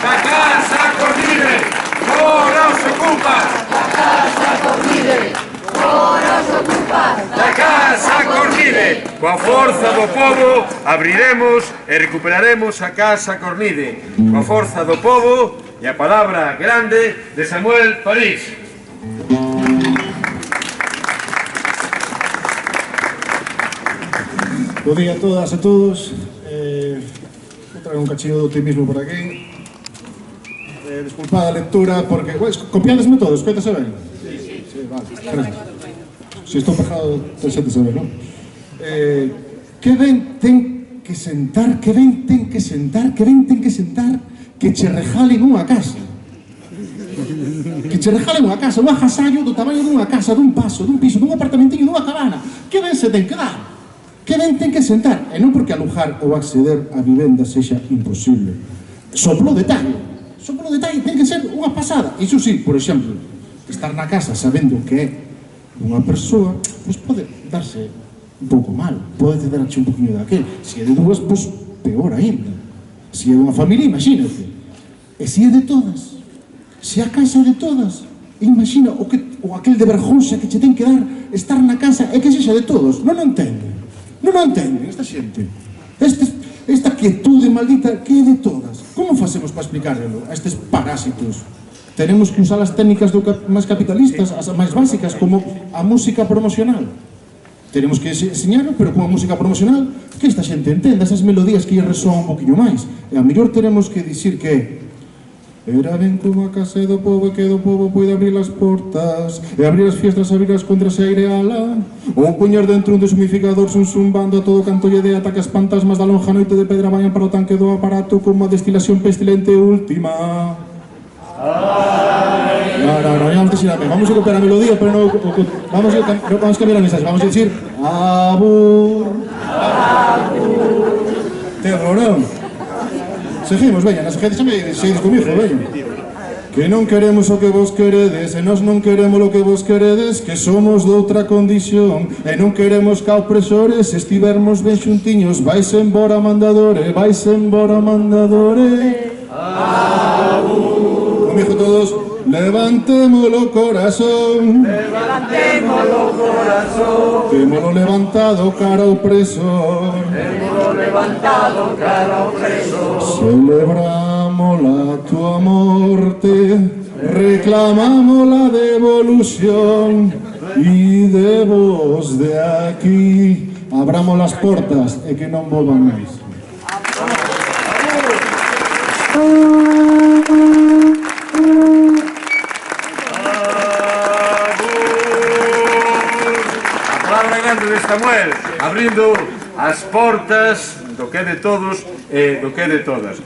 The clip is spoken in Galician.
Da Casa Cornide, fora os ocupas! Da Casa Cornide, fora os ocupas! Da Casa Cornide, coa forza do povo, abriremos e recuperaremos a Casa Cornide. Coa forza do povo e a palabra grande de Samuel París. Bo día a todas e todos. Vou traer un cachillo de optimismo por aquí. Desculpad a lectura porque... Copiádesme todos, coitase ben? Sí, vale. Se estou pejado, ten xente se ve, non? Que ben ten que sentar, que ben ten que sentar, que ben ten que sentar que che regalen unha casa. Que che regalen unha casa, un agasallo do tamaño dunha casa, dun paso, dun piso, dun apartamentinho, dunha cabana. Que ben se ten que dar. Que ben ten que sentar, e non porque alugar ou acceder a vivenda sexa imposible. Só polo detalle ten que ser unha pasada. Iso sí, por exemplo, estar na casa sabendo que é unha persoa, pois pode darse un pouco mal, pode darche un poquinho daquel. Se é de dúas, pois peor ainda. Se é dunha familia, imagínate. E se é de todas, se a casa é de todas, imagina o aquel de vergonxa que che ten que dar estar na casa e que sexa de todos. Non entenden esta xente. Esta quietude maldita que é de todas. Como facemos para explicarlo a estes parásitos? Tenemos que usar as técnicas máis capitalistas, as máis básicas, como a música promocional. Tenemos que enseñarlo, pero con a música promocional que esta xente entenda esas melodías que lle resoan un poquinho máis. E a mellor tenemos que dicir que era ben como a casa do povo e que do povo pode abrir as portas e abrir as fiestas, abrir as contras e aireala, ou poñer dentro un deshumificador zumbando a todo canto lle de ata que as fantasmas da lonja noite de pedra vayan para o tanque do aparato como a destilación pestilente última. No, antes irá ben, vamos a copiar a melodía, pero non vamos a cambiar a mensaxe, vamos a dicir abur, terrorón. Seguimos, veña, nas gente seguides comigo, veña. Que non queremos o que vos queredes, e nós non queremos o que vos queredes, que somos doutra condición, e non queremos ca opresores, se estivermos ben xuntiños, vais embora mandadore, vais embora mandadore. Comigo todos, levantémolo corazón, Levantémolo corazón, témolo levantado cara ao opresor, témolo levantado cara ao opresor. celebramos la tua morte, reclamamos la devolución y de vos de aquí abramos las portas e que non volvan máis. A palabra grande de Samuel, abrindo as portas do que é de todos e do que é de todas.